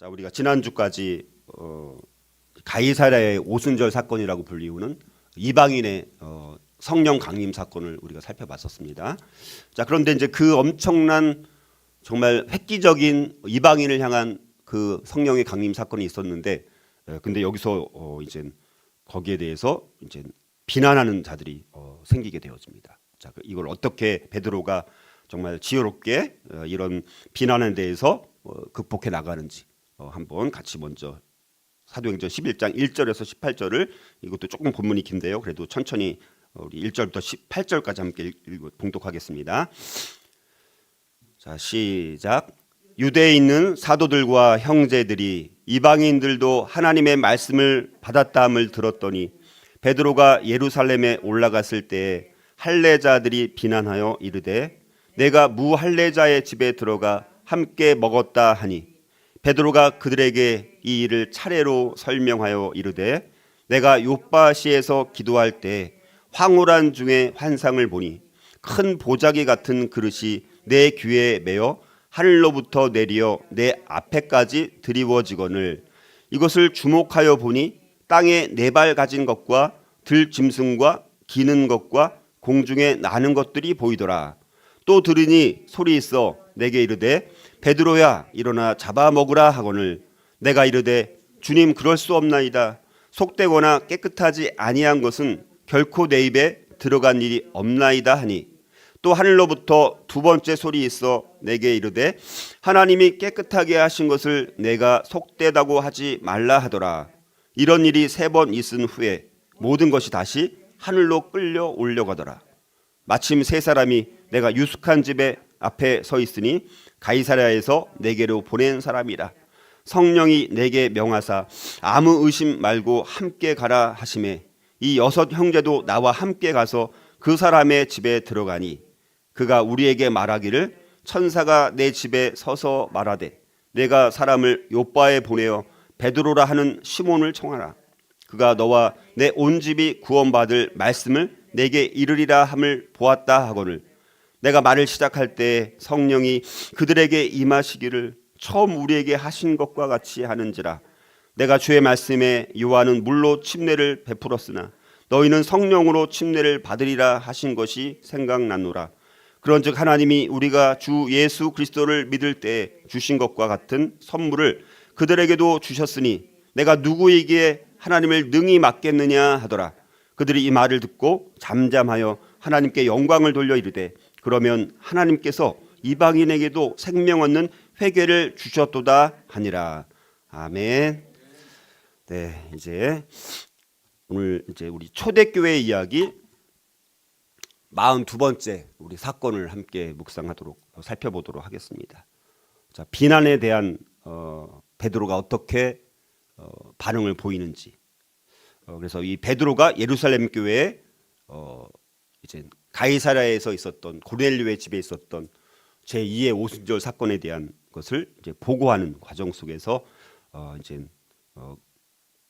자, 우리가 지난주까지 가이사랴의 오순절 사건이라고 불리우는 이방인의 성령 강림 사건을 우리가 살펴봤었습니다. 자, 그런데 이제 그 엄청난 정말 획기적인 이방인을 향한 그 성령의 강림 사건이 있었는데, 근데 여기서 이제 거기에 대해서 이제 비난하는 자들이 생기게 되어집니다. 자, 이걸 어떻게 베드로가 정말 지혜롭게 이런 비난에 대해서 극복해 나가는지 한번 같이 먼저 사도행전 11장 1절에서 18절을, 이것도 조금 본문이 긴데요, 그래도 천천히 우리 1절부터 18절까지 함께 봉독하겠습니다. 자, 시작. 유대에 있는 사도들과 형제들이 이방인들도 하나님의 말씀을 받았다함을 들었더니 베드로가 예루살렘에 올라갔을 때에 할례자들이 비난하여 이르되 내가 무할례자의 집에 들어가 함께 먹었다 하니 베드로가 그들에게 이 일을 차례로 설명하여 이르되 내가 요빠시에서 기도할 때 황홀한 중에 환상을 보니 큰 보자기 같은 그릇이 내 귀에 매어 하늘로부터 내리어 내 앞에까지 드리워지거늘 이것을 주목하여 보니 땅에 네 발 가진 것과 들짐승과 기는 것과 공중에 나는 것들이 보이더라. 또 들으니 소리 있어 내게 이르되 베드로야 일어나 잡아먹으라 하거늘 내가 이르되 주님 그럴 수 없나이다. 속되거나 깨끗하지 아니한 것은 결코 내 입에 들어간 일이 없나이다 하니 또 하늘로부터 두 번째 소리 있어 내게 이르되 하나님이 깨끗하게 하신 것을 내가 속되다고 하지 말라 하더라. 이런 일이 세 번 있은 후에 모든 것이 다시 하늘로 끌려 올려가더라. 마침 세 사람이 내가 유숙한 집에 앞에 서 있으니 가이사랴에서 내게로 보낸 사람이라. 성령이 내게 명하사 아무 의심 말고 함께 가라 하시매 이 여섯 형제도 나와 함께 가서 그 사람의 집에 들어가니 그가 우리에게 말하기를 천사가 내 집에 서서 말하되 내가 사람을 요빠에 보내어 베드로라 하는 시몬을 청하라. 그가 너와 내 온 집이 구원받을 말씀을 내게 이르리라 함을 보았다 하거늘 내가 말을 시작할 때 성령이 그들에게 임하시기를 처음 우리에게 하신 것과 같이 하는지라. 내가 주의 말씀에 요한은 물로 침례를 베풀었으나 너희는 성령으로 침례를 받으리라 하신 것이 생각나노라. 그런즉 하나님이 우리가 주 예수 그리스도를 믿을 때 주신 것과 같은 선물을 그들에게도 주셨으니 내가 누구에게 하나님을 능히 맡겠느냐 하더라. 그들이 이 말을 듣고 잠잠하여 하나님께 영광을 돌려 이르되 그러면 하나님께서 이방인에게도 생명 얻는 회개를 주셨도다 하니라. 아멘. 네, 이제 오늘 이제 우리 초대교회 이야기 42번째 우리 사건을 함께 묵상하도록 살펴보도록 하겠습니다. 자, 비난에 대한 베드로가 어떻게 반응을 보이는지. 그래서 이 베드로가 예루살렘 교회에 이제 가이사랴에서 있었던 고넬료의 집에 있었던 제2의 오순절 사건에 대한 것을 이제 보고하는 과정 속에서 이제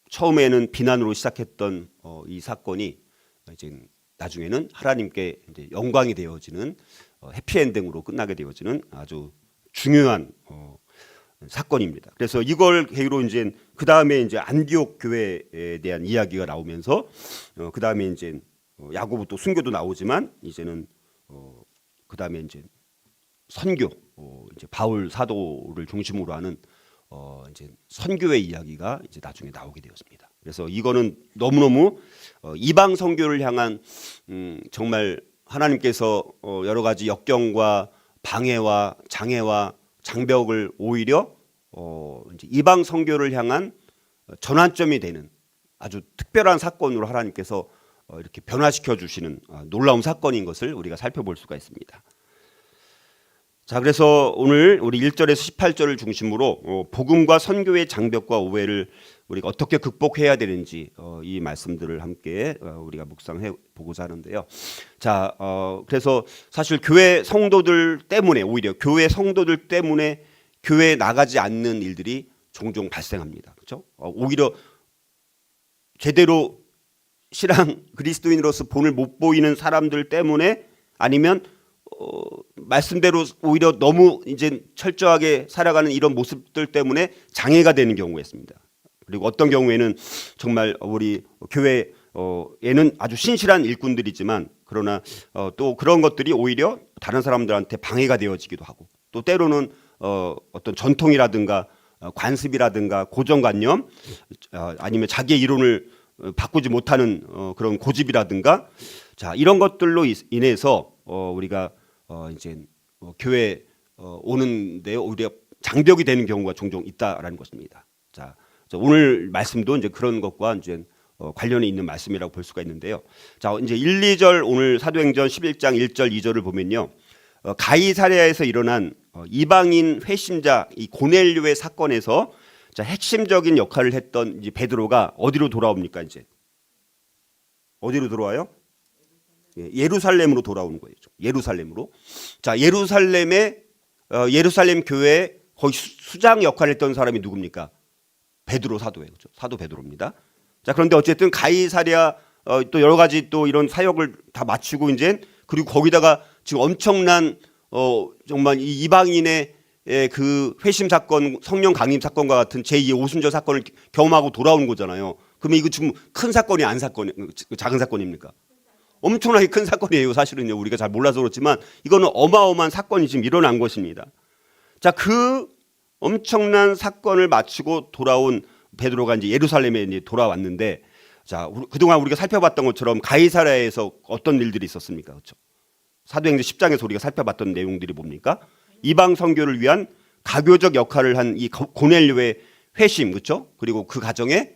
처음에는 비난으로 시작했던 이 사건이 이제 나중에는 하나님께 이제 영광이 되어지는 해피엔딩으로 끝나게 되어지는 아주 중요한 사건입니다. 그래서 이걸 계기로 이제 그 다음에 이제 안디옥 교회에 대한 이야기가 나오면서 그 다음에 이제 야고보 또 순교도 나오지만 이제는 그 다음에 이제 선교 이제 바울 사도를 중심으로 하는 이제 선교의 이야기가 이제 나중에 나오게 되었습니다. 그래서 이거는 너무너무 이방 선교를 향한 정말 하나님께서 여러 가지 역경과 방해와 장애와 장벽을 오히려 이제 이방 선교를 향한 전환점이 되는 아주 특별한 사건으로 하나님께서 이렇게 변화시켜 주시는 놀라운 사건인 것을 우리가 살펴볼 수가 있습니다. 자, 그래서 오늘 우리 1절에서 18절을 중심으로 복음과 선교의 장벽과 오해를 우리가 어떻게 극복해야 되는지 이 말씀들을 함께 우리가 묵상해 보고자 하는데요. 자, 그래서 사실 교회 성도들 때문에 오히려 교회 성도들 때문에 교회에 나가지 않는 일들이 종종 발생합니다. 그렇죠? 오히려 제대로 신앙 그리스도인으로서 본을 못 보이는 사람들 때문에 아니면 말씀대로 오히려 너무 이제 철저하게 살아가는 이런 모습들 때문에 장애가 되는 경우가 있습니다. 그리고 어떤 경우에는 정말 우리 교회에는 아주 신실한 일꾼들이지만 그러나 또 그런 것들이 오히려 다른 사람들한테 방해가 되어지기도 하고 또 때로는 어떤 전통이라든가 관습이라든가 고정관념 아니면 자기의 이론을 바꾸지 못하는 그런 고집이라든가 자 이런 것들로 인해서 우리가 이제 교회 오는데 오히려 장벽이 되는 경우가 종종 있다라는 것입니다. 자 오늘 말씀도 이제 그런 것과 이제 관련이 있는 말씀이라고 볼 수가 있는데요. 자 이제 1, 2절 오늘 사도행전 11장 1절 2절을 보면요. 가이사랴에서 일어난 이방인 회심자 이 고넬료의 사건에서 자 핵심적인 역할을 했던 이제 베드로가 어디로 돌아옵니까 이제 어디로 돌아와요? 예루살렘으로 돌아오는 거예요. 예루살렘으로. 자 예루살렘의 예루살렘 교회에 거의 수장 역할을 했던 사람이 누굽니까? 베드로 사도예요. 그렇죠? 사도 베드로입니다. 자 그런데 어쨌든 가이사랴 또 여러 가지 또 이런 사역을 다 마치고 이제 그리고 거기다가 지금 엄청난 정말 이 이방인의 그 회심 사건, 성령 강림 사건과 같은 제2의 오순절 사건을 경험하고 돌아오는 거잖아요. 그러면 이거 지금 큰 사건이 안 사건이 작은 사건입니까? 엄청나게 큰 사건이에요. 사실은요. 우리가 잘 몰라서 그렇지만 이거는 어마어마한 사건이 지금 일어난 것입니다. 자, 그 엄청난 사건을 마치고 돌아온 베드로가 이제 예루살렘에 이제 돌아왔는데 자, 그동안 우리가 살펴봤던 것처럼 가이사랴에서 어떤 일들이 있었습니까? 그렇죠? 사도행전 10장에서 우리가 살펴봤던 내용들이 뭡니까? 이방 선교를 위한 가교적 역할을 한 이 고넬료의 회심, 그렇죠? 그리고 그 가정에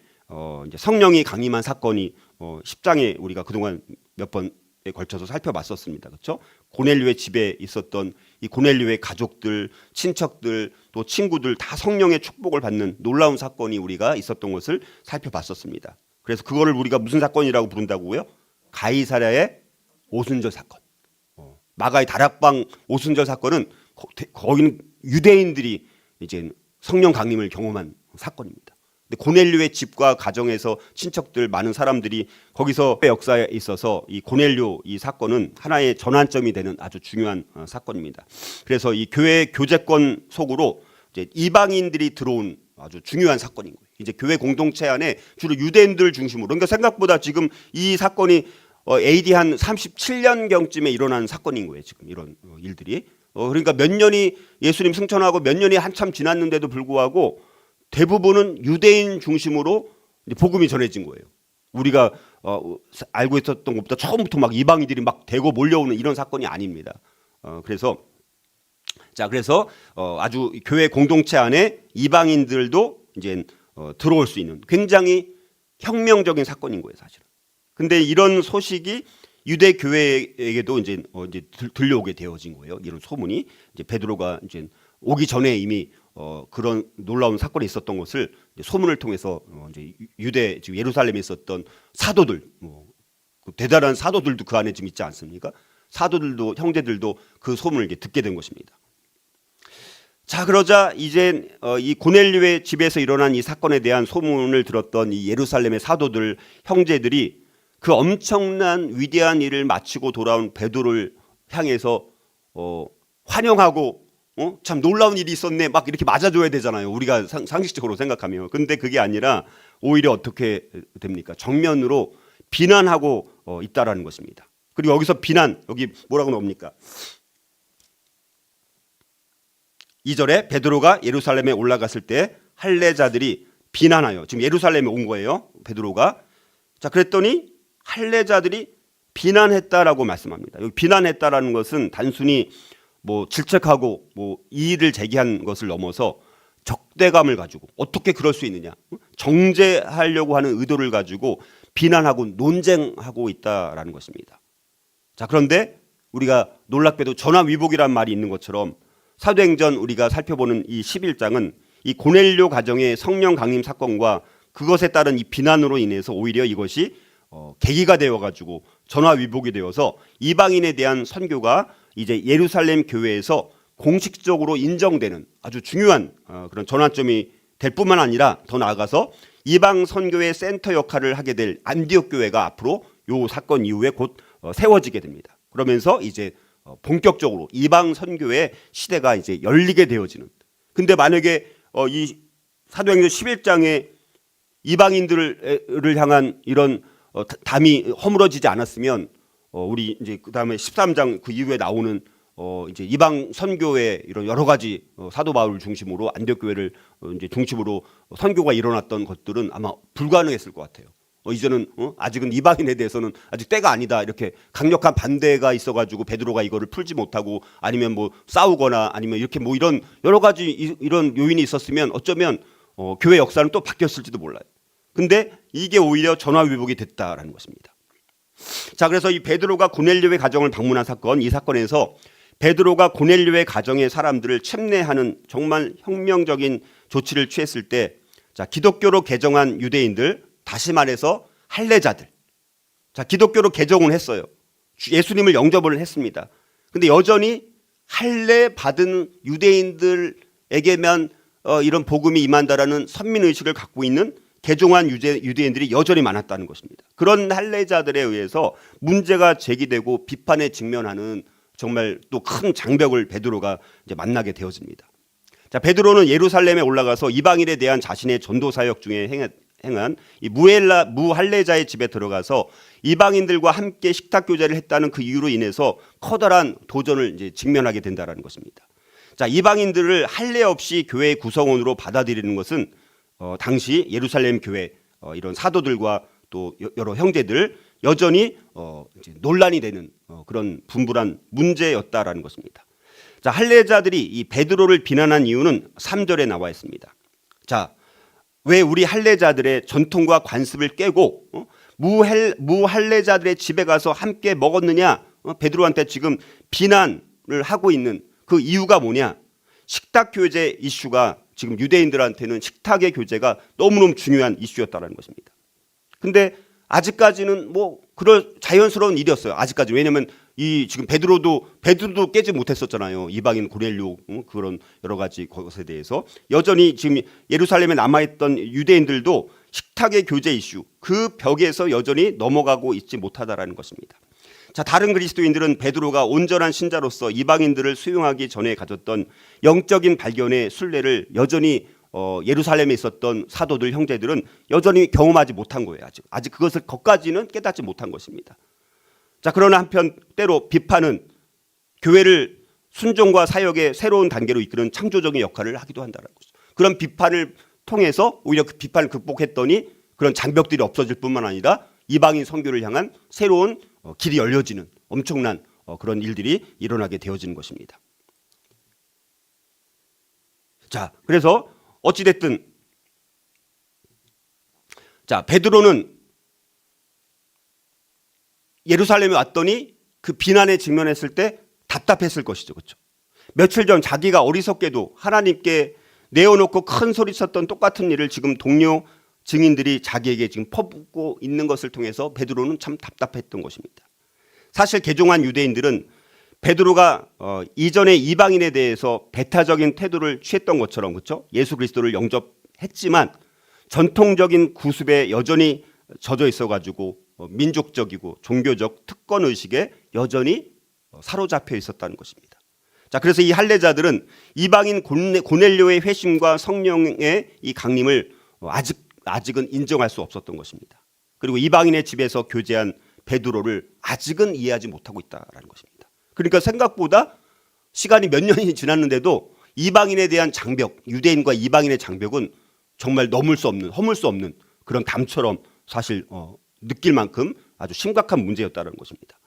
이제 성령이 강림한 사건이 10장에 우리가 그동안 몇 번에 걸쳐서 살펴봤었습니다. 그렇죠? 고넬료의 집에 있었던 이 고넬료의 가족들, 친척들, 또 친구들 다 성령의 축복을 받는 놀라운 사건이 우리가 있었던 것을 살펴봤었습니다. 그래서 그거를 우리가 무슨 사건이라고 부른다고요? 가이사랴의 오순절 사건. 마가의 다락방 오순절 사건은 거기는 유대인들이 이제 성령 강림을 경험한 사건입니다. 근데 고넬료의 집과 가정에서 친척들 많은 사람들이 거기서 역사에 있어서 이 고넬료 이 사건은 하나의 전환점이 되는 아주 중요한 사건입니다. 그래서 이 교회 교제권 속으로 이제 이방인들이 들어온 아주 중요한 사건인 거예요. 이제 교회 공동체 안에 주로 유대인들 중심으로 그러니까 생각보다 지금 이 사건이 AD 한 37년경쯤에 일어난 사건인 거예요. 지금 이런 일들이. 그러니까 몇 년이 예수님 승천하고 몇 년이 한참 지났는데도 불구하고 대부분은 유대인 중심으로 복음이 전해진 거예요. 우리가 알고 있었던 것보다 처음부터 막 이방인들이 막 대거 몰려오는 이런 사건이 아닙니다. 그래서 아주 교회 공동체 안에 이방인들도 이제 들어올 수 있는 굉장히 혁명적인 사건인 거예요, 사실은. 근데 이런 소식이 유대 교회에게도 이제 들려오게 되어진 거예요. 이런 소문이 이제 베드로가 이제 오기 전에 이미 그런 놀라운 사건이 있었던 것을 소문을 통해서 이제 유대 지금 예루살렘에 있었던 사도들, 그 대단한 사도들도 그 안에 지금 있지 않습니까? 사도들도 형제들도 그 소문을 이제 듣게 된 것입니다. 자 그러자 이제 이 고넬료의 집에서 일어난 이 사건에 대한 소문을 들었던 이 예루살렘의 사도들 형제들이 그 엄청난 위대한 일을 마치고 돌아온 베드로를 향해서 환영하고 참 놀라운 일이 있었네 막 이렇게 맞아줘야 되잖아요. 우리가 상식적으로 생각하면. 근데 그게 아니라 오히려 어떻게 됩니까? 정면으로 비난하고 있다라는 것입니다. 그리고 여기서 비난 여기 뭐라고 나옵니까? 2절에 베드로가 예루살렘에 올라갔을 때 할례자들이 비난하여 지금 예루살렘에 온 거예요. 베드로가. 자 그랬더니 할례자들이 비난했다라고 말씀합니다. 여기 비난했다라는 것은 단순히 뭐 질책하고 뭐 이의를 제기한 것을 넘어서 적대감을 가지고 어떻게 그럴 수 있느냐 정죄하려고 하는 의도를 가지고 비난하고 논쟁하고 있다라는 것입니다. 자 그런데 우리가 놀랍게도 전화위복이라는 말이 있는 것처럼 사도행전 우리가 살펴보는 이 11장은 이 고넬료 가정의 성령 강림 사건과 그것에 따른 이 비난으로 인해서 오히려 이것이 계기가 되어가지고 전화위복이 되어서 이방인에 대한 선교가 이제 예루살렘 교회에서 공식적으로 인정되는 아주 중요한 그런 전환점이 될 뿐만 아니라 더 나아가서 이방 선교의 센터 역할을 하게 될 안디옥 교회가 앞으로 이 사건 이후에 곧 세워지게 됩니다. 그러면서 이제 본격적으로 이방 선교의 시대가 이제 열리게 되어지는. 근데 만약에 이 사도행전 11장에 이방인들을 향한 이런 담이 허물어지지 않았으면 우리 이제 그다음에 13장 그 이후에 나오는 이제 이방 선교의 이런 여러 가지 사도 바울을 중심으로 안디옥 교회를 이제 중심으로 선교가 일어났던 것들은 아마 불가능했을 것 같아요. 이제는 아직은 이방인에 대해서는 아직 때가 아니다 이렇게 강력한 반대가 있어가지고 베드로가 이거를 풀지 못하고 아니면 뭐 싸우거나 아니면 이렇게 뭐 이런 여러 가지 이런 요인이 있었으면 어쩌면 교회 역사는 또 바뀌었을지도 몰라요. 근데 이게 오히려 전화위복이 됐다라는 것입니다. 자, 그래서 이 베드로가 고넬료의 가정을 방문한 사건, 이 사건에서 베드로가 고넬료의 가정의 사람들을 침례하는 정말 혁명적인 조치를 취했을 때, 자, 기독교로 개정한 유대인들, 다시 말해서 할례자들, 자, 기독교로 개정을 했어요. 예수님을 영접을 했습니다. 근데 여전히 할례 받은 유대인들에게만 이런 복음이 임한다라는 선민의식을 갖고 있는 개종한 유대인들이 여전히 많았다는 것입니다. 그런 할례자들에 의해서 문제가 제기되고 비판에 직면하는 정말 또 큰 장벽을 베드로가 이제 만나게 되어집니다. 자, 베드로는 예루살렘에 올라가서 이방인에 대한 자신의 전도 사역 중에 행한 이 무할례자의 집에 들어가서 이방인들과 함께 식탁 교제를 했다는 그 이유로 인해서 커다란 도전을 이제 직면하게 된다는 것입니다. 자, 이방인들을 할례 없이 교회의 구성원으로 받아들이는 것은 당시 예루살렘 교회 이런 사도들과 또 여러 형제들 여전히 이제 논란이 되는 그런 분분한 문제였다라는 것입니다. 자, 할례자들이 이 베드로를 비난한 이유는 3절에 나와 있습니다. 자, 왜 우리 할례자들의 전통과 관습을 깨고 무할례자들의 집에 가서 함께 먹었느냐? 베드로한테 지금 비난을 하고 있는 그 이유가 뭐냐? 식탁 교제 이슈가 지금 유대인들한테는 식탁의 교제가 너무너무 중요한 이슈였다는 것입니다. 근데 아직까지는 뭐 그럴 자연스러운 일이었어요. 아직까지. 왜냐하면 이 지금 베드로도 깨지 못했었잖아요. 이방인 고넬료 그런 여러 가지 것에 대해서 여전히 지금 예루살렘에 남아있던 유대인들도 식탁의 교제 이슈 그 벽에서 여전히 넘어가고 있지 못하다라는 것입니다. 자, 다른 그리스도인들은 베드로가 온전한 신자로서 이방인들을 수용하기 전에 가졌던 영적인 발견의 순례를 여전히 예루살렘에 있었던 사도들 형제들은 여전히 경험하지 못한 거예요. 아직 그것을 거기까지는 깨닫지 못한 것입니다. 자, 그러나 한편 때로 비판은 교회를 순종과 사역의 새로운 단계로 이끄는 창조적인 역할을 하기도 한다는 거죠. 그런 비판을 통해서 오히려 그 비판을 극복했더니 그런 장벽들이 없어질 뿐만 아니라 이방인 선교를 향한 새로운 길이 열려지는 엄청난 그런 일들이 일어나게 되어지는 것입니다. 자, 그래서 어찌됐든 자, 베드로는 예루살렘에 왔더니 그 비난에 직면했을 때 답답했을 것이죠. 그렇죠? 며칠 전 자기가 어리석게도 하나님께 내어놓고 큰 소리 쳤던 똑같은 일을 지금 동료 증인들이 자기에게 지금 퍼붓고 있는 것을 통해서 베드로는 참 답답했던 것입니다. 사실 개종한 유대인들은 베드로가 이전에 이방인에 대해서 배타적인 태도를 취했던 것처럼 그렇죠? 예수 그리스도를 영접했지만 전통적인 구습에 여전히 젖어 있어가지고 민족적이고 종교적 특권 의식에 여전히 사로잡혀 있었다는 것입니다. 자, 그래서 이 할례자들은 이방인 고넬료의 회심과 성령의 이 강림을 아직은 인정할 수 없었던 것입니다. 그리고 이방인의 집에서 교제한 베드로를 아직은 이해하지 못하고 있다는 것입니다. 그러니까 생각보다 시간이 몇 년이 지났는데도 이방인에 대한 장벽, 유대인과 이방인의 장벽은 정말 허물 수 없는 그런 담처럼 사실 느낄 만큼 아주 심각한 문제였다는 것입니다.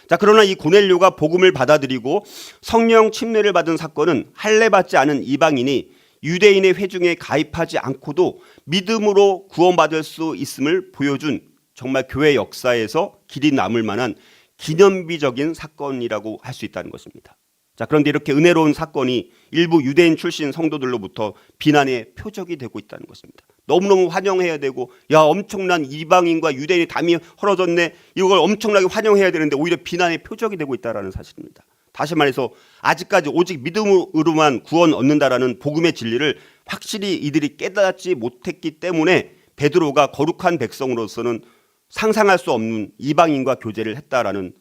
자, 그러나 이 고넬료가 복음을 받아들이고 성령 침례를 받은 사건은 할례받지 않은 이방인이 유대인의 회중에 가입하지 않고도 믿음으로 구원받을 수 있음을 보여준 정말 교회 역사에서 길이 남을 만한 기념비적인 사건이라고 할 수 있다는 것입니다. 자, 그런데 이렇게 은혜로운 사건이 일부 유대인 출신 성도들로부터 비난의 표적이 되고 있다는 것입니다. 너무너무 환영해야 되고, 야, 엄청난 이방인과 유대인의 담이 헐어졌네, 이걸 엄청나게 환영해야 되는데 오히려 비난의 표적이 되고 있다는 사실입니다. 다시 말해서 아직까지 오직 믿음으로만 구원 얻는다라는 복음의 진리를 확실히 이들이 깨닫지 못했기 때문에 베드로가 거룩한 백성으로서는 상상할 수 없는 이방인과 교제를 했다라는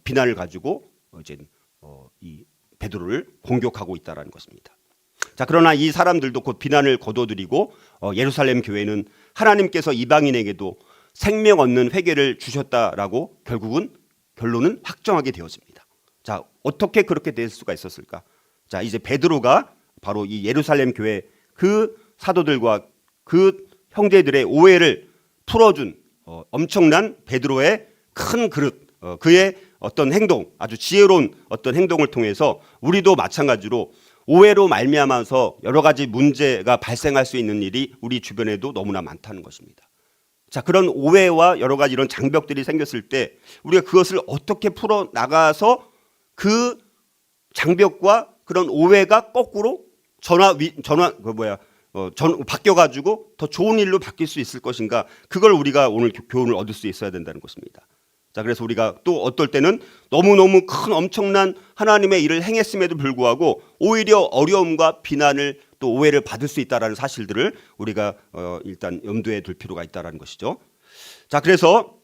비난을 가지고 이제 이 베드로를 공격하고 있다라는 것입니다. 자, 그러나 이 사람들도 곧 비난을 거둬들이고 예루살렘 교회는 하나님께서 이방인에게도 생명 얻는 회개를 주셨다라고 결론은 확정하게 되었습니다. 자, 어떻게 그렇게 될 수가 있었을까? 자, 이제 베드로가 바로 이 예루살렘 교회 그 사도들과 그 형제들의 오해를 풀어준 엄청난 베드로의 큰 그릇, 그의 어떤 행동, 아주 지혜로운 어떤 행동을 통해서 우리도 마찬가지로 오해로 말미암아서 여러 가지 문제가 발생할 수 있는 일이 우리 주변에도 너무나 많다는 것입니다. 자, 그런 오해와 여러 가지 이런 장벽들이 생겼을 때 우리가 그것을 어떻게 풀어 나가서 그 장벽과 그런 오해가 거꾸로 바뀌어가지고 더 좋은 일로 바뀔 수 있을 것인가, 그걸 우리가 오늘 교훈을 얻을 수 있어야 된다는 것입니다. 자, 그래서 우리가 또 어떨 때는 너무너무 큰 엄청난 하나님의 일을 행했음에도 불구하고 오히려 어려움과 비난을 또 오해를 받을 수 있다는 사실들을 우리가 일단 염두에 둘 필요가 있다는 것이죠. 자, 그래서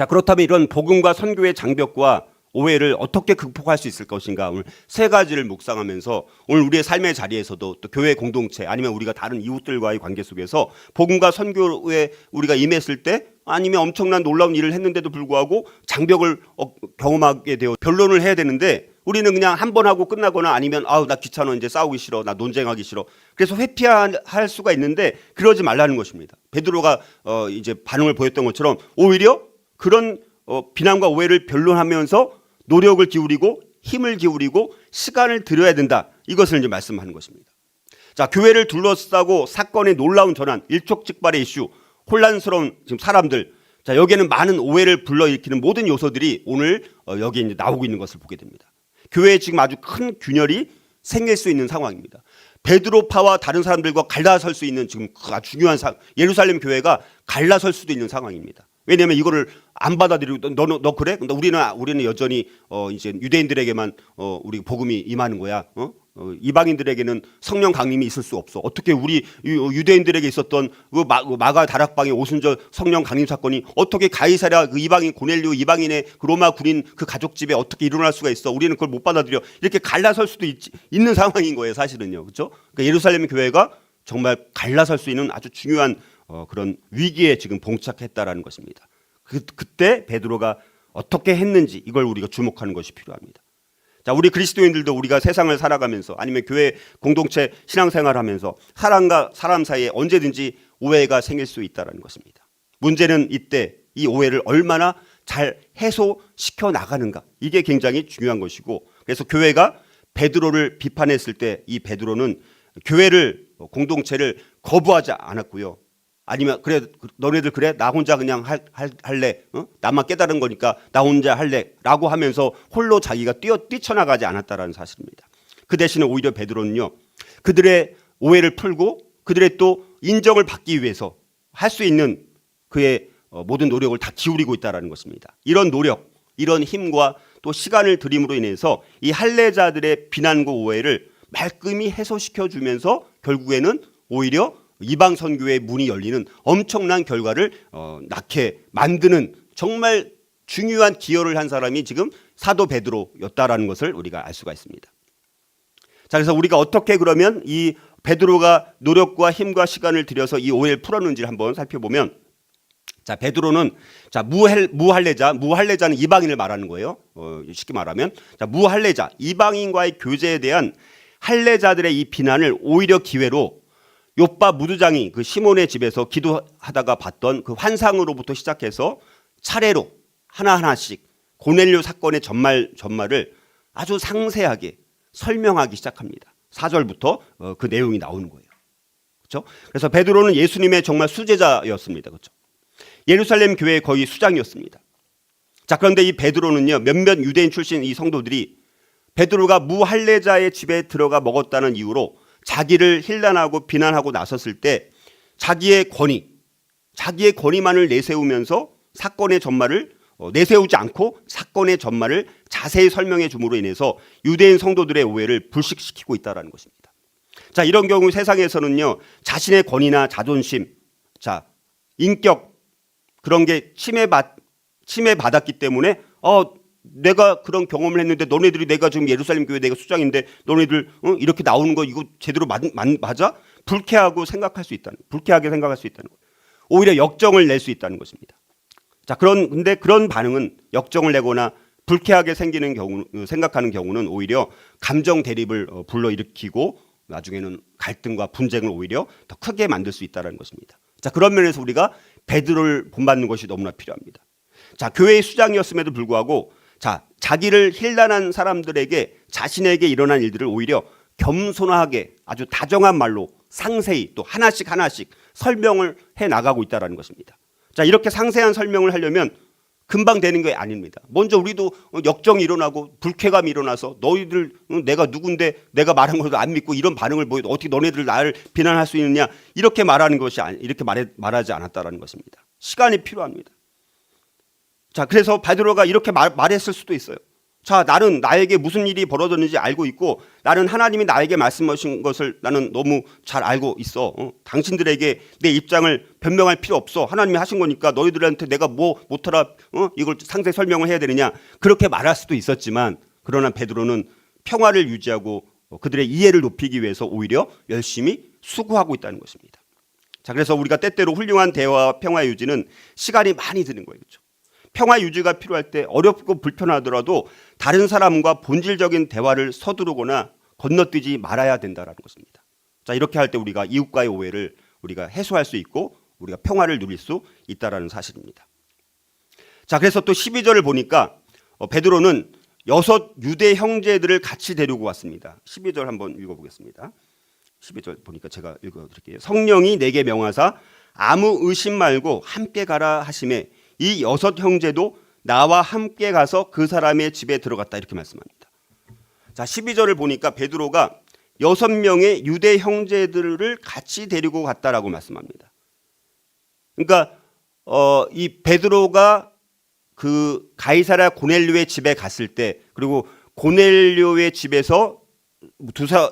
그렇다면 이런 복음과 선교의 장벽과 오해를 어떻게 극복할 수 있을 것인가, 오늘 세 가지를 묵상하면서 오늘 우리의 삶의 자리에서도 또 교회 공동체 아니면 우리가 다른 이웃들과의 관계 속에서 복음과 선교에 우리가 임했을 때 아니면 엄청난 놀라운 일을 했는데도 불구하고 장벽을 경험하게 되어 변론을 해야 되는데 우리는 그냥 한 번 하고 끝나거나 아니면 나 귀찮아, 이제 싸우기 싫어, 나 논쟁하기 싫어, 그래서 회피할 수가 있는데 그러지 말라는 것입니다. 베드로가 이제 반응을 보였던 것처럼 오히려 그런 비난과 오해를 변론하면서 노력을 기울이고 힘을 기울이고 시간을 들여야 된다, 이것을 이제 말씀하는 것입니다. 자, 교회를 둘러싸고 사건의 놀라운 전환, 일촉즉발의 이슈, 혼란스러운 지금 사람들, 자, 여기에는 많은 오해를 불러일으키는 모든 요소들이 오늘 여기 이제 나오고 있는 것을 보게 됩니다. 교회에 지금 아주 큰 균열이 생길 수 있는 상황입니다. 베드로파와 다른 사람들과 갈라설 수 있는 지금 아주 중요한 예루살렘 교회가 갈라설 수도 있는 상황입니다. 왜냐하면 이거를 안 받아들이고 너 그래? 근데 우리는 여전히 이제 유대인들에게만 우리 복음이 임하는 거야. 이방인들에게는 성령 강림이 있을 수 없어. 어떻게 우리 유대인들에게 있었던 그 마가 다락방의 오순절 성령 강림 사건이 어떻게 가이사랴 그 이방인 고넬료 이방인의 그 로마 군인 그 가족 집에 어떻게 일어날 수가 있어? 우리는 그걸 못 받아들여. 이렇게 갈라설 수도 있는 상황인 거예요, 사실은요. 그렇죠? 그러니까 예루살렘 교회가 정말 갈라설 수 있는 아주 중요한 그런 위기에 지금 봉착했다라는 것입니다. 그때 베드로가 어떻게 했는지 이걸 우리가 주목하는 것이 필요합니다. 자, 우리 그리스도인들도 우리가 세상을 살아가면서 아니면 교회 공동체 신앙생활하면서 사람과 사람 사이에 언제든지 오해가 생길 수 있다는 것입니다. 문제는 이때 이 오해를 얼마나 잘 해소시켜 나가는가, 이게 굉장히 중요한 것이고, 그래서 교회가 베드로를 비판했을 때 이 베드로는 교회를 공동체를 거부하지 않았고요. 아니면 그래 너네들 그래 나 혼자 그냥 할래, 나만 깨달은 거니까 나 혼자 할래라고 하면서 홀로 자기가 뛰쳐나가지 않았다라는 사실입니다. 그 대신에 오히려 베드로는요, 그들의 오해를 풀고 그들의 또 인정을 받기 위해서 할 수 있는 그의 모든 노력을 다 기울이고 있다라는 것입니다. 이런 노력, 이런 힘과 또 시간을 들임으로 인해서 이 할례자들의 비난과 오해를 말끔히 해소시켜 주면서 결국에는 오히려 이방 선교의 문이 열리는 엄청난 결과를 낳게 만드는 정말 중요한 기여를 한 사람이 지금 사도 베드로였다라는 것을 우리가 알 수가 있습니다. 자, 그래서 우리가 어떻게 그러면 이 베드로가 노력과 힘과 시간을 들여서 이 오해를 풀었는지를 한번 살펴보면, 자, 베드로는 무할례자는 이방인을 말하는 거예요. 쉽게 말하면 무할례자 이방인과의 교제에 대한 할례자들의 이 비난을 오히려 기회로 욥바 무두장이 그 시몬의 집에서 기도하다가 봤던 그 환상으로부터 시작해서 차례로 하나하나씩 고넬료 사건의 전말을 아주 상세하게 설명하기 시작합니다. 4절부터 그 내용이 나오는 거예요. 그렇죠? 그래서 베드로는 예수님의 정말 수제자였습니다. 그렇죠? 예루살렘 교회의 거의 수장이었습니다. 자, 그런데 이 베드로는요, 몇몇 유대인 출신 이 성도들이 베드로가 무할례자의 집에 들어가 먹었다는 이유로 자기를 힐난하고 비난하고 나섰을 때 자기의 권위만을 내세우면서 사건의 전말을 내세우지 않고 사건의 전말을 자세히 설명해 줌으로 인해서 유대인 성도들의 오해를 불식시키고 있다는 것입니다. 자, 이런 경우 세상에서는요, 자신의 권위나 자존심, 자, 인격, 그런 게 침해받았기 때문에 내가 그런 경험을 했는데 너네들이 내가 지금 예루살렘 교회 내가 수장인데 너네들 이렇게 나오는 거 이거 제대로 맞아? 불쾌하게 생각할 수 있다는 거예요. 오히려 역정을 낼 수 있다는 것입니다. 자, 근데 그런 반응은 역정을 내거나 불쾌하게 생각하는 경우는 오히려 감정 대립을 불러일으키고 나중에는 갈등과 분쟁을 오히려 더 크게 만들 수 있다는 것입니다. 자, 그런 면에서 우리가 베드로를 본받는 것이 너무나 필요합니다. 자, 교회의 수장이었음에도 불구하고 자기를 힐난한 사람들에게 자신에게 일어난 일들을 오히려 겸손하게 아주 다정한 말로 상세히 또 하나씩 설명을 해 나가고 있다는 것입니다. 자, 이렇게 상세한 설명을 하려면 금방 되는 게 아닙니다. 먼저 우리도 역정이 일어나고 불쾌감이 일어나서 너희들 내가 누군데 내가 말한 것도 안 믿고 이런 반응을 보여도 어떻게 너네들 나를 비난할 수 있느냐 이렇게 말하는 것이 이렇게 말하지 않았다라는 것입니다. 시간이 필요합니다. 자, 그래서 베드로가 이렇게 말했을 수도 있어요. 자, 나는 나에게 무슨 일이 벌어졌는지 알고 있고 나는 하나님이 나에게 말씀하신 것을 나는 너무 잘 알고 있어. 당신들에게 내 입장을 변명할 필요 없어. 하나님이 하신 거니까 너희들한테 내가 뭐 못하라 이걸 상세히 설명을 해야 되느냐 그렇게 말할 수도 있었지만 그러나 베드로는 평화를 유지하고 그들의 이해를 높이기 위해서 오히려 열심히 수고하고 있다는 것입니다. 자, 그래서 우리가 때때로 훌륭한 대화와 평화 유지는 시간이 많이 드는 거예요. 그렇죠? 평화 유지가 필요할 때 어렵고 불편하더라도 다른 사람과 본질적인 대화를 서두르거나 건너뛰지 말아야 된다는 것입니다. 자, 이렇게 할 때 우리가 이웃과의 오해를 우리가 해소할 수 있고 우리가 평화를 누릴 수 있다는 사실입니다. 자, 그래서 또 12절을 보니까 베드로는 6 유대 형제들을 같이 데리고 왔습니다. 12절 한번 읽어보겠습니다. 12절 보니까 제가 읽어드릴게요. 성령이 내게 명하사 아무 의심 말고 함께 가라 하시매 이 6 형제도 나와 함께 가서 그 사람의 집에 들어갔다 이렇게 말씀합니다. 자, 12절을 보니까 베드로가 6명의 유대 형제들을 같이 데리고 갔다라고 말씀합니다. 그러니까 이 베드로가 그 가이사랴 고넬료의 집에 갔을 때 그리고 고넬료의 집에서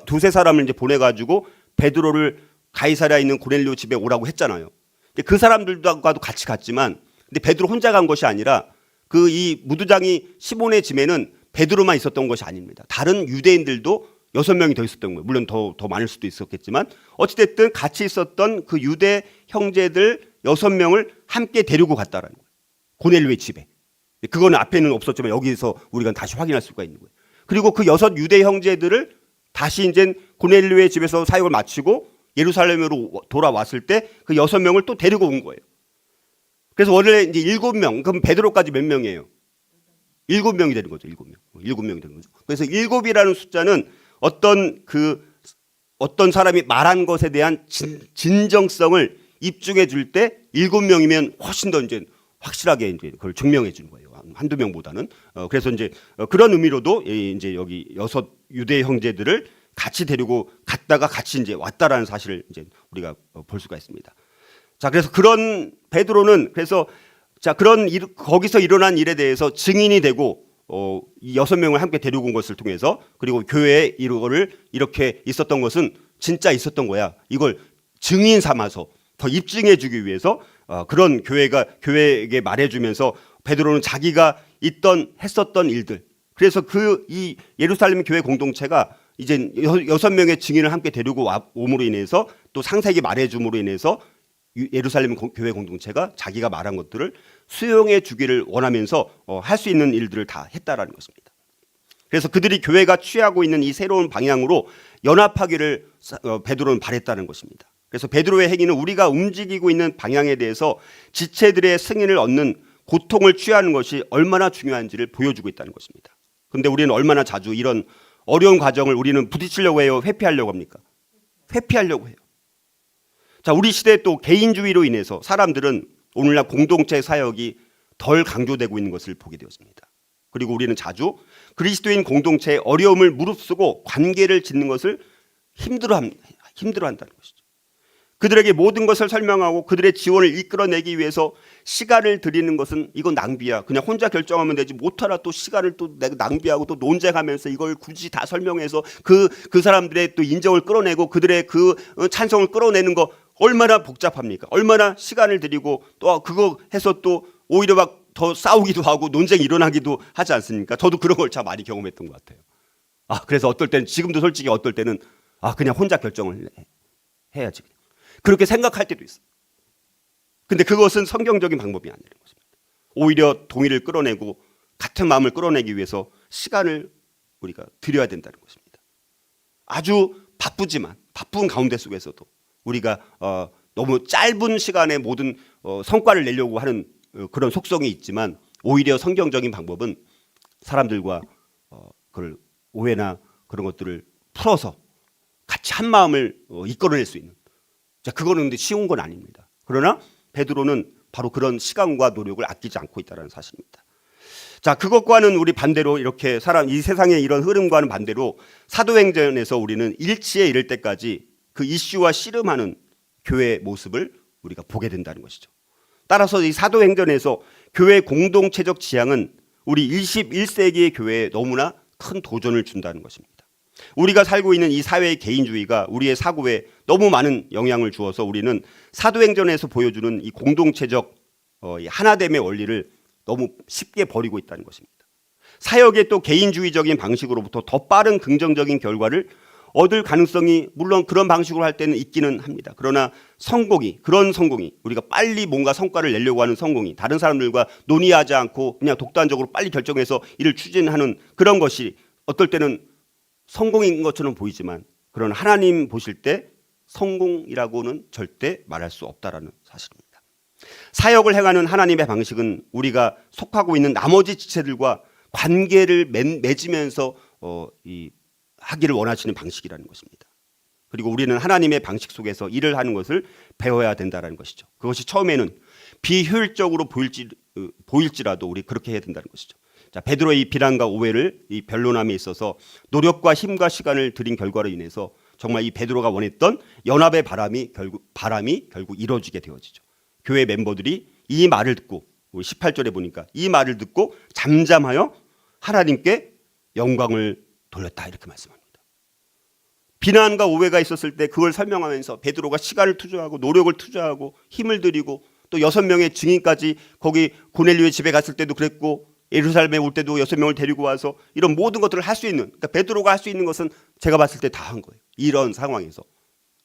두세 사람을 이제 보내가지고 베드로를 가이사랴에 있는 고넬료 집에 오라고 했잖아요. 그 사람들과도 같이 갔지만 근데 베드로 혼자 간 것이 아니라 그 이 무두장이 시몬의 집에는 베드로만 있었던 것이 아닙니다. 다른 유대인들도 6명이 더 있었던 거예요. 물론 더 많을 수도 있었겠지만 어찌됐든 같이 있었던 그 유대 형제들 6명을 함께 데리고 갔다라는 거예요. 고넬료의 집에. 그거는 앞에는 없었지만 여기서 우리가 다시 확인할 수가 있는 거예요. 그리고 그 6 유대 형제들을 다시 이제 고넬료의 집에서 사역을 마치고 예루살렘으로 돌아왔을 때 그 6명을 또 데리고 온 거예요. 그래서 원래 이제 7명, 그럼 베드로까지 몇 명이에요? 7명이 되는 거죠. 7명이 되는 거죠. 그래서 7이라는 숫자는 어떤 사람이 말한 것에 대한 진정성을 입증해 줄 때 7명이면 훨씬 더 이제 확실하게 이제 그걸 증명해 주는 거예요. 한두 명보다는. 그래서 이제 그런 의미로도 이제 여기 6 유대 형제들을 같이 데리고 갔다가 같이 이제 왔다라는 사실을 이제 우리가 볼 수가 있습니다. 자, 그래서 그런 베드로는 그래서 거기서 일어난 일에 대해서 증인이 되고 이 6명을 함께 데리고 온 것을 통해서 그리고 교회에 이거를 이렇게 있었던 것은 진짜 있었던 거야. 이걸 증인 삼아서 더 입증해 주기 위해서 그런 교회에게 말해주면서 베드로는 자기가 했었던 일들 그래서 이 예루살렘 교회 공동체가 이제 6명의 증인을 함께 데리고 옴으로 인해서 또 상세하게 말해줌으로 인해서 예루살렘 교회 공동체가 자기가 말한 것들을 수용해 주기를 원하면서 할 수 있는 일들을 다 했다라는 것입니다. 그래서 그들이 교회가 취하고 있는 이 새로운 방향으로 연합하기를 베드로는 바랬다는 것입니다. 그래서 베드로의 행위는 우리가 움직이고 있는 방향에 대해서 지체들의 승인을 얻는 고통을 취하는 것이 얼마나 중요한지를 보여주고 있다는 것입니다. 그런데 우리는 얼마나 자주 이런 어려운 과정을 우리는 부딪히려고 해요? 회피하려고 합니까? 회피하려고 해요. 자, 우리 시대에 또 개인주의로 인해서 사람들은 오늘날 공동체 사역이 덜 강조되고 있는 것을 보게 되었습니다. 그리고 우리는 자주 그리스도인 공동체의 어려움을 무릅쓰고 관계를 짓는 것을 힘들어한다는 것이죠. 그들에게 모든 것을 설명하고 그들의 지원을 이끌어내기 위해서 시간을 들이는 것은 이건 낭비야. 그냥 혼자 결정하면 되지 못하라 또 시간을 또 내가 낭비하고 또 논쟁하면서 이걸 굳이 다 설명해서 그 사람들의 또 인정을 끌어내고 그들의 그 찬성을 끌어내는 거 얼마나 복잡합니까? 얼마나 시간을 들이고 또 그거 해서 또 오히려 막 더 싸우기도 하고 논쟁이 일어나기도 하지 않습니까? 저도 그런 걸 참 많이 경험했던 것 같아요. 그래서 어떨 때는 지금도 솔직히 어떨 때는 그냥 혼자 결정을 해야지. 그렇게 생각할 때도 있어요. 근데 그것은 성경적인 방법이 아니라는 것입니다. 오히려 동의를 끌어내고 같은 마음을 끌어내기 위해서 시간을 우리가 들여야 된다는 것입니다. 아주 바쁘지만 바쁜 가운데 속에서도 우리가 너무 짧은 시간에 모든 성과를 내려고 하는 그런 속성이 있지만 오히려 성경적인 방법은 사람들과 그걸 오해나 그런 것들을 풀어서 같이 한 마음을 이끌어낼 수 있는, 그거는 근데 쉬운 건 아닙니다. 그러나 베드로는 바로 그런 시간과 노력을 아끼지 않고 있다는 사실입니다. 그것과는 우리 반대로 이렇게 이 세상의 이런 흐름과는 반대로 사도행전에서 우리는 일치에 이를 때까지 그 이슈와 씨름하는 교회의 모습을 우리가 보게 된다는 것이죠. 따라서 이 사도행전에서 교회 공동체적 지향은 우리 21세기의 교회에 너무나 큰 도전을 준다는 것입니다. 우리가 살고 있는 이 사회의 개인주의가 우리의 사고에 너무 많은 영향을 주어서 우리는 사도행전에서 보여주는 이 공동체적 하나됨의 원리를 너무 쉽게 버리고 있다는 것입니다. 사역의 또 개인주의적인 방식으로부터 더 빠른 긍정적인 결과를 얻을 가능성이 물론 그런 방식으로 할 때는 있기는 합니다. 그러나 그런 성공이 우리가 빨리 뭔가 성과를 내려고 하는 성공이 다른 사람들과 논의하지 않고 그냥 독단적으로 빨리 결정해서 이를 추진하는 그런 것이 어떨 때는 성공인 것처럼 보이지만 그런 하나님 보실 때 성공이라고는 절대 말할 수 없다라는 사실입니다. 사역을 행하는 하나님의 방식은 우리가 속하고 있는 나머지 지체들과 관계를 맺으면서 하기를 원하시는 방식이라는 것입니다. 그리고 우리는 하나님의 방식 속에서 일을 하는 것을 배워야 된다는 것이죠. 그것이 처음에는 비효율적으로 보일지라도 우리 그렇게 해야 된다는 것이죠. 베드로의 이 비난과 오해를 이 변론함에 있어서 노력과 힘과 시간을 들인 결과로 인해서 정말 이 베드로가 원했던 연합의 바람이 결국 이루어지게 되어지죠. 교회 멤버들이 이 말을 듣고 18절에 보니까 이 말을 듣고 잠잠하여 하나님께 영광을 돌렸다 이렇게 말씀합니다. 비난과 오해가 있었을 때 그걸 설명하면서 베드로가 시간을 투자하고 노력을 투자하고 힘을 들이고 또 6명의 증인까지 거기 고넬료의 집에 갔을 때도 그랬고 예루살렘에 올 때도 6명을 데리고 와서 이런 모든 것들을 할 수 있는, 그러니까 베드로가 할 수 있는 것은 제가 봤을 때 다 한 거예요. 이런 상황에서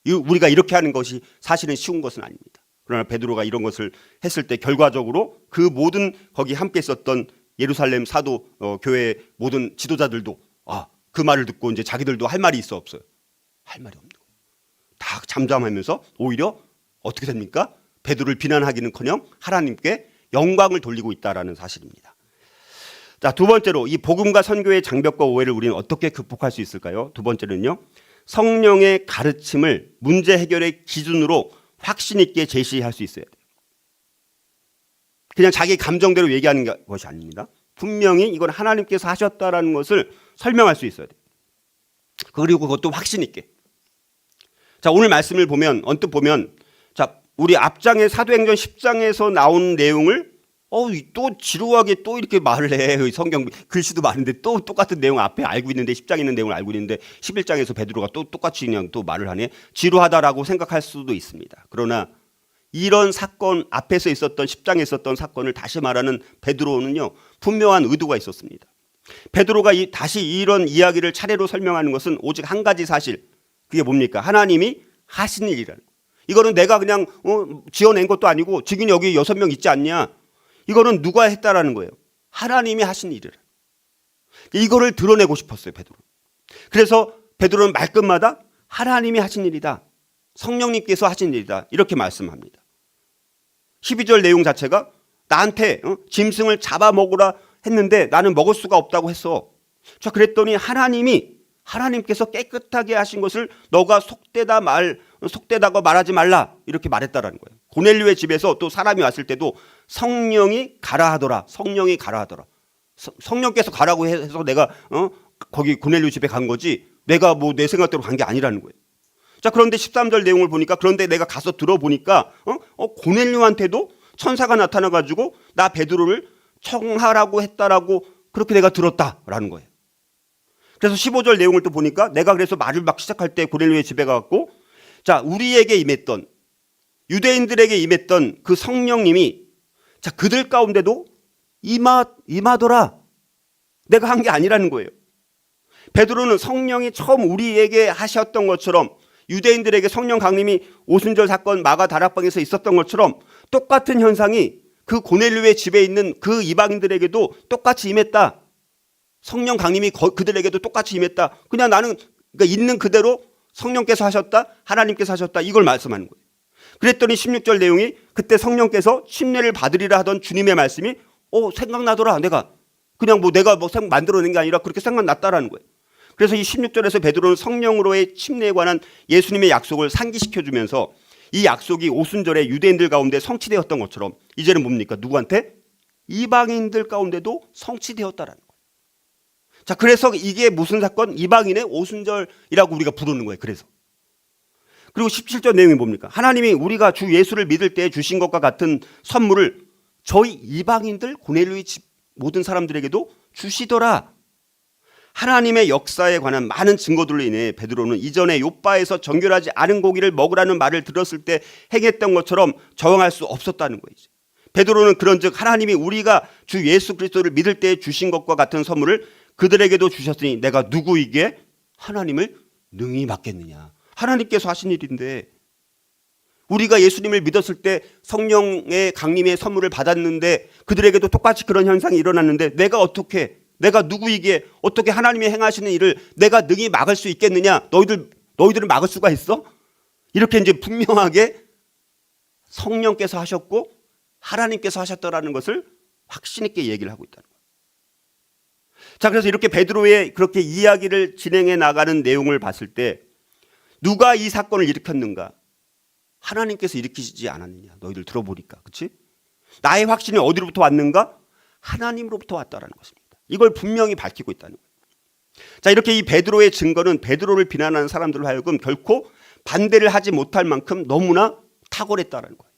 우리가 이렇게 하는 것이 사실은 쉬운 것은 아닙니다. 그러나 베드로가 이런 것을 했을 때 결과적으로 그 모든 거기 함께 있었던 예루살렘 사도 교회 모든 지도자들도 그 말을 듣고 이제 자기들도 할 말이 있어 없어요? 할 말이 없는 거예요. 다 잠잠하면서 오히려 어떻게 됩니까? 베드로를 비난하기는커녕 하나님께 영광을 돌리고 있다라는 사실입니다. 두 번째로 이 복음과 선교의 장벽과 오해를 우리는 어떻게 극복할 수 있을까요? 두 번째는요, 성령의 가르침을 문제 해결의 기준으로 확신 있게 제시할 수 있어야 돼요. 그냥 자기 감정대로 얘기하는 것이 아닙니다. 분명히 이건 하나님께서 하셨다라는 것을 설명할 수 있어야 돼요. 그리고 그것도 확신 있게. 오늘 말씀을 보면 언뜻 보면 우리 앞장의 사도행전 10장에서 나온 내용을 또 지루하게 또 이렇게 말을 해. 성경 글씨도 많은데 또 똑같은 내용 앞에 알고 있는데 10장에 있는 내용을 알고 있는데 11장에서 베드로가 또 똑같이 그냥 또 말을 하네. 지루하다라고 생각할 수도 있습니다. 그러나 이런 사건 앞에서 있었던 10장에 있었던 사건을 다시 말하는 베드로는요, 분명한 의도가 있었습니다. 베드로가 다시 이런 이야기를 차례로 설명하는 것은 오직 한 가지 사실, 그게 뭡니까? 하나님이 하신 일이라는 거예요. 이거는 내가 그냥 지어낸 것도 아니고 지금 여기 6명 있지 않냐? 이거는 누가 했다라는 거예요? 하나님이 하신 일이라. 이거를 드러내고 싶었어요, 베드로. 그래서 베드로는 말끝마다 하나님이 하신 일이다, 성령님께서 하신 일이다 이렇게 말씀합니다. 12절 내용 자체가 나한테 짐승을 잡아먹으라 했는데 나는 먹을 수가 없다고 했어. 그랬더니 하나님께서 깨끗하게 하신 것을 너가 속되다고 말하지 말라 이렇게 말했다라는 거예요. 고넬료의 집에서 또 사람이 왔을 때도 성령이 가라 하더라. 성령께서 가라고 해서 내가 거기 고넬료 집에 간 거지 내가 내 생각대로 간 게 아니라는 거예요. 그런데 13절 내용을 보니까 그런데 내가 가서 들어보니까 고넬료한테도 천사가 나타나가지고 나 베드로를 청하라고 했다라고 그렇게 내가 들었다라는 거예요. 그래서 15절 내용을 또 보니까 내가 그래서 말을 막 시작할 때 고넬료의 집에 가갖고 우리에게 임했던 유대인들에게 임했던 그 성령님이 그들 가운데도 임하더라. 내가 한 게 아니라는 거예요. 베드로는 성령이 처음 우리에게 하셨던 것처럼, 유대인들에게 성령 강림이 오순절 사건 마가 다락방에서 있었던 것처럼 똑같은 현상이 그 고넬료의 집에 있는 그 이방인들에게도 똑같이 임했다. 성령 강림이 그들에게도 똑같이 임했다. 그냥 나는 그러니까 있는 그대로 성령께서 하셨다, 하나님께서 하셨다, 이걸 말씀하는 거예요. 그랬더니 16절 내용이 그때 성령께서 침례를 받으리라 하던 주님의 말씀이 생각나더라. 내가 그냥 내가 만들어낸 게 아니라 그렇게 생각났다라는 거예요. 그래서 이 16절에서 베드로는 성령으로의 침례에 관한 예수님의 약속을 상기시켜주면서 이 약속이 오순절에 유대인들 가운데 성취되었던 것처럼 이제는 뭡니까? 누구한테? 이방인들 가운데도 성취되었다라는 거예요. 자, 그래서 이게 무슨 사건? 이방인의 오순절이라고 우리가 부르는 거예요. 그래서. 그리고 17절 내용이 뭡니까? 하나님이 우리가 주 예수를 믿을 때 주신 것과 같은 선물을 저희 이방인들 고넬료의 집 모든 사람들에게도 주시더라. 하나님의 역사에 관한 많은 증거들로 인해 베드로는 이전에 욥바에서 정결하지 않은 고기를 먹으라는 말을 들었을 때 행했던 것처럼 저항할 수 없었다는 거예요. 베드로는 그런즉 하나님이 우리가 주 예수 그리스도를 믿을 때 주신 것과 같은 선물을 그들에게도 주셨으니 내가 누구이기에 하나님을 능히 맡겠느냐. 하나님께서 하신 일인데, 우리가 예수님을 믿었을 때 성령의 강림의 선물을 받았는데 그들에게도 똑같이 그런 현상이 일어났는데 내가 누구이기에 어떻게 하나님이 행하시는 일을 내가 능히 막을 수 있겠느냐? 너희들은 막을 수가 있어? 이렇게 이제 분명하게 성령께서 하셨고 하나님께서 하셨다라는 것을 확신 있게 얘기를 하고 있다는 거예요. 자, 그래서 이렇게 베드로의 그렇게 이야기를 진행해 나가는 내용을 봤을 때 누가 이 사건을 일으켰는가? 하나님께서 일으키시지 않았느냐? 너희들 들어보니까, 그렇지? 나의 확신이 어디로부터 왔는가? 하나님으로부터 왔다라는 것입니다. 이걸 분명히 밝히고 있다는 거예요. 자, 이렇게 이 베드로의 증거는 베드로를 비난하는 사람들로 하여금 결코 반대를 하지 못할 만큼 너무나 탁월했다라는 거예요.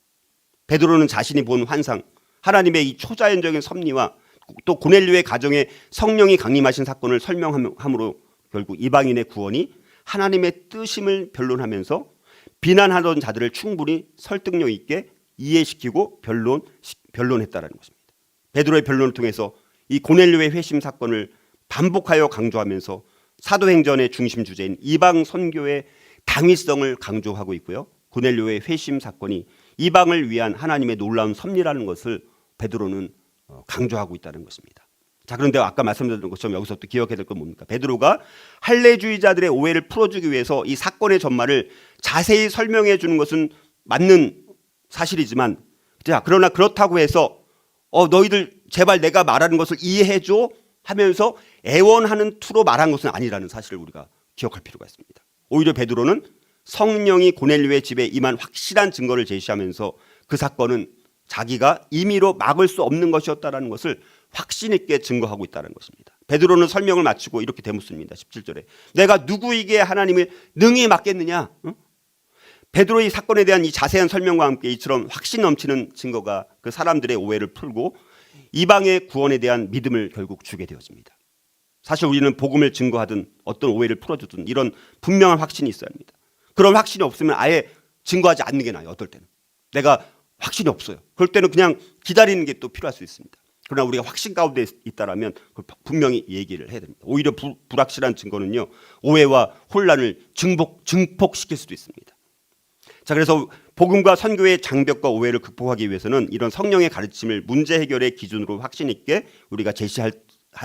베드로는 자신이 본 환상, 하나님의 이 초자연적인 섭리와 또 고넬료의 가정에 성령이 강림하신 사건을 설명함으로 결국 이방인의 구원이 하나님의 뜻임을 변론하면서 비난하던 자들을 충분히 설득력 있게 이해시키고 변론했다라는 것입니다. 베드로의 변론을 통해서 이 고넬료의 회심 사건을 반복하여 강조하면서 사도행전의 중심 주제인 이방 선교의 당위성을 강조하고 있고요. 고넬료의 회심 사건이 이방을 위한 하나님의 놀라운 섭리라는 것을 베드로는 강조하고 있다는 것입니다. 자, 그런데 아까 말씀드린 것처럼 여기서 또 기억해야 될 건 뭡니까? 베드로가 할례주의자들의 오해를 풀어주기 위해서 이 사건의 전말을 자세히 설명해 주는 것은 맞는 사실이지만, 자, 그러나 그렇다고 해서 너희들 제발 내가 말하는 것을 이해해 줘 하면서 애원하는 투로 말한 것은 아니라는 사실을 우리가 기억할 필요가 있습니다. 오히려 베드로는 성령이 고넬료의 집에 임한 확실한 증거를 제시하면서 그 사건은 자기가 임의로 막을 수 없는 것이었다라는 것을 확신 있게 증거하고 있다는 것입니다. 베드로는 설명을 마치고 이렇게 되묻습니다. 17절에 내가 누구에게 하나님을 능히 맡겠느냐? 베드로의 사건에 대한 이 자세한 설명과 함께 이처럼 확신 넘치는 증거가 그 사람들의 오해를 풀고 이방의 구원에 대한 믿음을 결국 주게 되었습니다. 사실 우리는 복음을 증거하든 어떤 오해를 풀어주든 이런 분명한 확신이 있어야 합니다. 그런 확신이 없으면 아예 증거하지 않는 게 나아요. 어떨 때는 내가 확신이 없어요. 그럴 때는 그냥 기다리는 게 또 필요할 수 있습니다. 그러나 우리가 확신 가운데 있다라면 분명히 얘기를 해야 됩니다. 오히려 불확실한 증거는요, 오해와 혼란을 증폭시킬 수도 있습니다. 자, 그래서 복음과 선교의 장벽과 오해를 극복하기 위해서는 이런 성령의 가르침을 문제 해결의 기준으로 확신 있게 우리가 제시할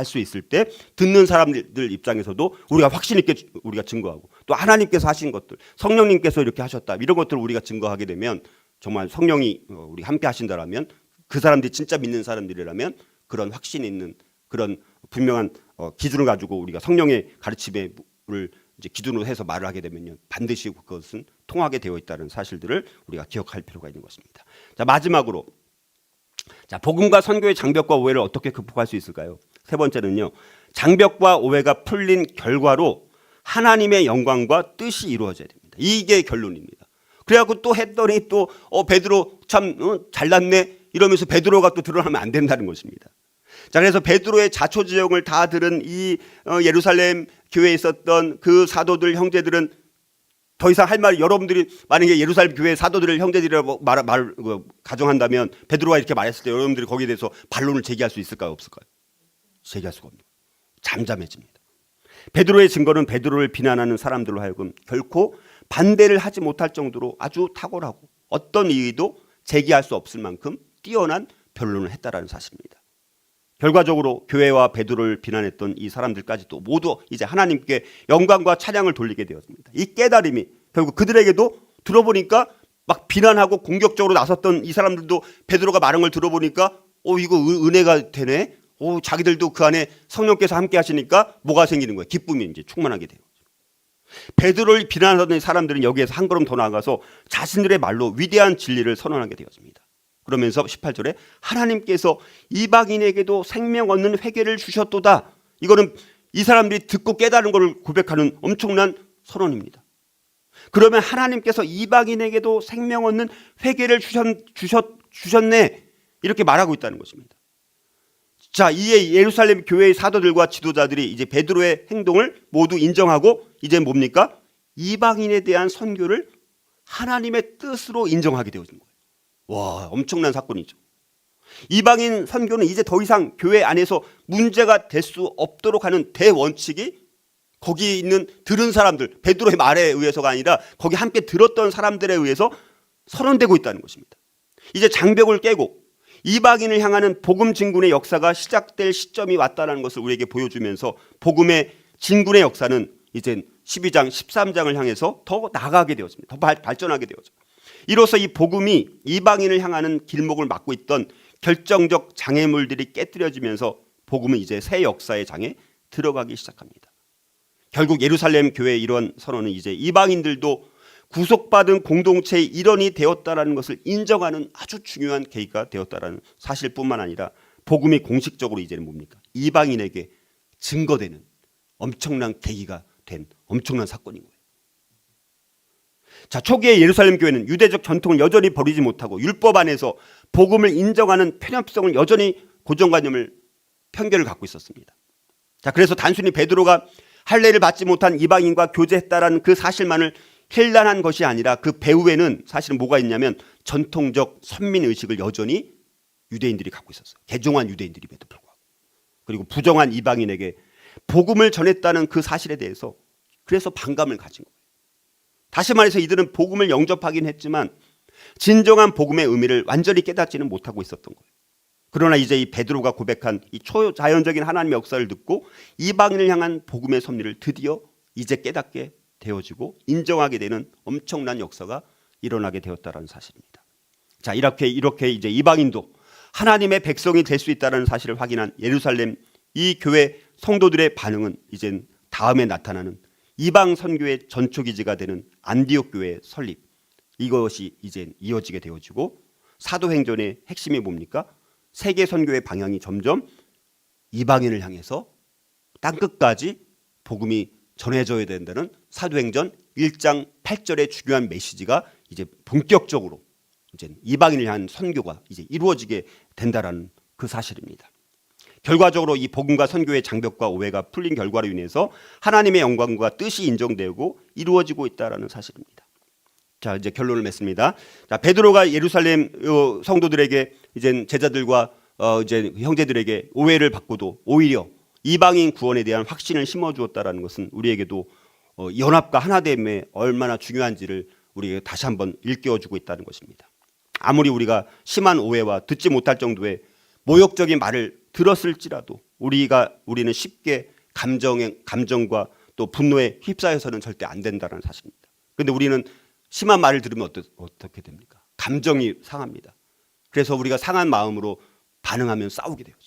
수 있을 때 듣는 사람들 입장에서도 우리가 확신 있게 우리가 증거하고 또 하나님께서 하신 것들, 성령님께서 이렇게 하셨다, 이런 것들을 우리가 증거하게 되면 정말 성령이 우리 함께 하신다라면, 그 사람들이 진짜 믿는 사람들이라면 그런 확신 있는 그런 분명한 기준을 가지고 우리가 성령의 가르침을 이제 기준으로 해서 말을 하게 되면요, 반드시 그것은 통하게 되어 있다는 사실들을 우리가 기억할 필요가 있는 것입니다. 자, 마지막으로, 자, 복음과 선교의 장벽과 오해를 어떻게 극복할 수 있을까요? 세 번째는요, 장벽과 오해가 풀린 결과로 하나님의 영광과 뜻이 이루어져야 됩니다. 이게 결론입니다. 그래갖고 또 했더니 또 베드로 참 잘났네 이러면서 베드로가 또 드러나면 안 된다는 것입니다. 자, 그래서 베드로의 자초지종을 다 들은 이 예루살렘 교회에 있었던 그 사도들 형제들은 더 이상 할 말이 여러분들이 만약에 예루살렘 교회 사도들을 형제들이라고 가정한다면 베드로가 이렇게 말했을 때 여러분들이 거기에 대해서 반론을 제기할 수 있을까요? 없을까요? 제기할 수가 없는 거예요. 잠잠해집니다. 베드로의 증거는 베드로를 비난하는 사람들로 하여금 결코 반대를 하지 못할 정도로 아주 탁월하고 어떤 이의도 제기할 수 없을 만큼 뛰어난 변론을 했다라는 사실입니다. 결과적으로 교회와 베드로를 비난했던 이 사람들까지도 모두 이제 하나님께 영광과 찬양을 돌리게 되었습니다. 이 깨달음이 결국 그들에게도 들어보니까 막 비난하고 공격적으로 나섰던 이 사람들도 베드로가 말한 걸 들어보니까 이거 은혜가 되네. 자기들도 그 안에 성령께서 함께 하시니까 뭐가 생기는 거예요? 기쁨이 이제 충만하게 돼요. 베드로를 비난하던 사람들은 여기에서 한 걸음 더 나아가서 자신들의 말로 위대한 진리를 선언하게 되었습니다. 그러면서 18절에 하나님께서 이방인에게도 생명 얻는 회개를 주셨도다. 이거는 이 사람들이 듣고 깨달은 것을 고백하는 엄청난 선언입니다. 그러면 하나님께서 이방인에게도 생명 얻는 회개를 주셨네. 이렇게 말하고 있다는 것입니다. 자, 이에 예루살렘 교회의 사도들과 지도자들이 이제 베드로의 행동을 모두 인정하고 이제 뭡니까? 이방인에 대한 선교를 하나님의 뜻으로 인정하게 되어진 거예요. 와, 엄청난 사건이죠. 이방인 선교는 이제 더 이상 교회 안에서 문제가 될 수 없도록 하는 대원칙이 거기 있는 들은 사람들, 베드로의 말에 의해서가 아니라 거기 함께 들었던 사람들에 의해서 선언되고 있다는 것입니다. 이제 장벽을 깨고 이방인을 향하는 복음 진군의 역사가 시작될 시점이 왔다는 것을 우리에게 보여주면서 복음의 진군의 역사는 이제 12장, 13장을 향해서 더 나아가게 되었습니다. 더 발전하게 되었죠. 이로써 이 복음이 이방인을 향하는 길목을 막고 있던 결정적 장애물들이 깨뜨려지면서 복음은 이제 새 역사의 장에 들어가기 시작합니다. 결국 예루살렘 교회의 이런 선언은 이제 이방인들도 구속받은 공동체의 일원이 되었다는 것을 인정하는 아주 중요한 계기가 되었다는 사실뿐만 아니라 복음이 공식적으로 이제는 뭡니까? 이방인에게 증거되는 엄청난 계기가 된 엄청난 사건인 거예요. 자, 초기의 예루살렘 교회는 유대적 전통을 여전히 버리지 못하고 율법 안에서 복음을 인정하는 편협성을 여전히 고정관념을 편견을 갖고 있었습니다. 자, 그래서 단순히 베드로가 할례를 받지 못한 이방인과 교제했다라는 그 사실만을 힐난한 것이 아니라 그 배후에는 사실은 뭐가 있냐면 전통적 선민 의식을 여전히 유대인들이 갖고 있었어요. 개종한 유대인들임에도 불구하고. 그리고 부정한 이방인에게 복음을 전했다는 그 사실에 대해서 그래서 반감을 가진 거예요. 다시 말해서 이들은 복음을 영접하긴 했지만 진정한 복음의 의미를 완전히 깨닫지는 못하고 있었던 거예요. 그러나 이제 이 베드로가 고백한 이 초자연적인 하나님의 역사를 듣고 이방인을 향한 복음의 섭리를 드디어 이제 깨닫게 되어지고 인정하게 되는 엄청난 역사가 일어나게 되었다는 사실입니다. 자, 이렇게 이제 이방인도 하나님의 백성이 될 수 있다는 사실을 확인한 예루살렘 이 교회 성도들의 반응은 이젠 다음에 나타나는 이방 선교의 전초기지가 되는 안디옥 교회의 설립, 이것이 이제 이어지게 되어지고 사도행전의 핵심이 뭡니까? 세계 선교의 방향이 점점 이방인을 향해서 땅끝까지 복음이 전해져야 된다는 사도행전 1장 8절의 중요한 메시지가 이제 본격적으로 이제 이방인을 향한 선교가 이제 이루어지게 된다라는 그 사실입니다. 결과적으로 이 복음과 선교의 장벽과 오해가 풀린 결과로 인해서 하나님의 영광과 뜻이 인정되고 이루어지고 있다라는 사실입니다. 자, 이제 결론을 맺습니다. 자, 베드로가 예루살렘 성도들에게 이제 제자들과 이제 형제들에게 오해를 받고도 오히려 이방인 구원에 대한 확신을 심어주었다라는 것은 우리에게도 연합과 하나됨에 얼마나 중요한지를 우리에게 다시 한번 일깨워주고 있다는 것입니다. 아무리 우리가 심한 오해와 듣지 못할 정도의 모욕적인 말을 들었을지라도 우리는 쉽게 감정과 또 분노에 휩싸여서는 절대 안 된다는 사실입니다. 그런데 우리는 심한 말을 들으면 어떻게 됩니까? 감정이 상합니다. 그래서 우리가 상한 마음으로 반응하면 싸우게 되죠.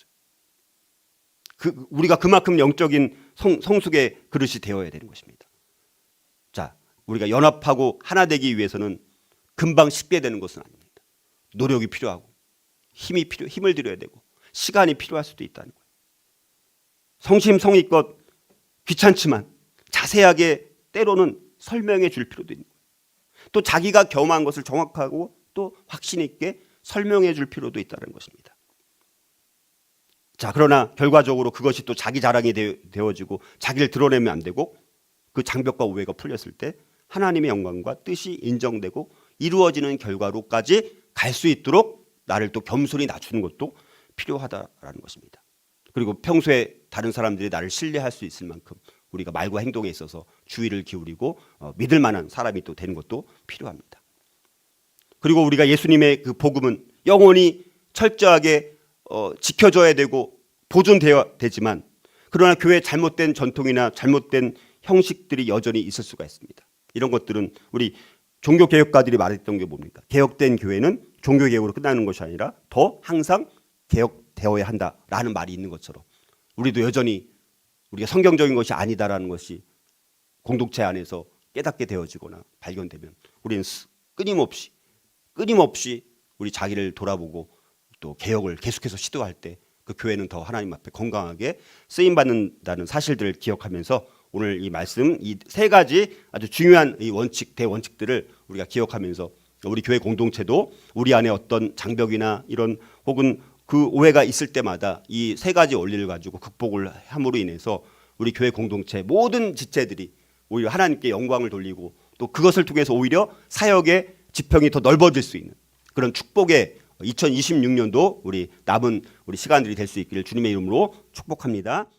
우리가 그만큼 영적인 성숙의 그릇이 되어야 되는 것입니다. 자, 우리가 연합하고 하나 되기 위해서는 금방 쉽게 되는 것은 아닙니다. 노력이 필요하고 힘을 들여야 되고 시간이 필요할 수도 있다는 거예요. 성심성의껏 귀찮지만 자세하게 때로는 설명해 줄 필요도 있는 거예요. 또 자기가 경험한 것을 정확하고 또 확신 있게 설명해 줄 필요도 있다는 것입니다. 자, 그러나 결과적으로 그것이 또 자기 자랑이 되어지고 자기를 드러내면 안 되고 그 장벽과 오해가 풀렸을 때 하나님의 영광과 뜻이 인정되고 이루어지는 결과로까지 갈 수 있도록 나를 또 겸손히 낮추는 것도 필요하다라는 것입니다. 그리고 평소에 다른 사람들이 나를 신뢰할 수 있을 만큼 우리가 말과 행동에 있어서 주의를 기울이고 믿을 만한 사람이 또 되는 것도 필요합니다. 그리고 우리가 예수님의 그 복음은 영원히 철저하게 지켜져야 되고 보존되어야 되지만, 그러나 교회의 잘못된 전통이나 잘못된 형식들이 여전히 있을 수가 있습니다. 이런 것들은 우리 종교개혁가들이 말했던 게 뭡니까? 개혁된 교회는 종교개혁으로 끝나는 것이 아니라 더 항상 개혁되어야 한다라는 말이 있는 것처럼, 우리도 여전히 우리가 성경적인 것이 아니다라는 것이 공동체 안에서 깨닫게 되어지거나 발견되면 우리는 끊임없이 우리 자기를 돌아보고 또 개혁을 계속해서 시도할 때 그 교회는 더 하나님 앞에 건강하게 쓰임받는다는 사실들을 기억하면서 오늘 이 말씀, 이 세 가지 아주 중요한 이 대원칙들을 우리가 기억하면서 우리 교회 공동체도 우리 안에 어떤 장벽이나 이런 혹은 그 오해가 있을 때마다 이 세 가지 원리를 가지고 극복을 함으로 인해서 우리 교회 공동체 모든 지체들이 오히려 하나님께 영광을 돌리고 또 그것을 통해서 오히려 사역의 지평이 더 넓어질 수 있는 그런 축복의 2026년도 우리 남은 우리 시간들이 될 수 있기를 주님의 이름으로 축복합니다.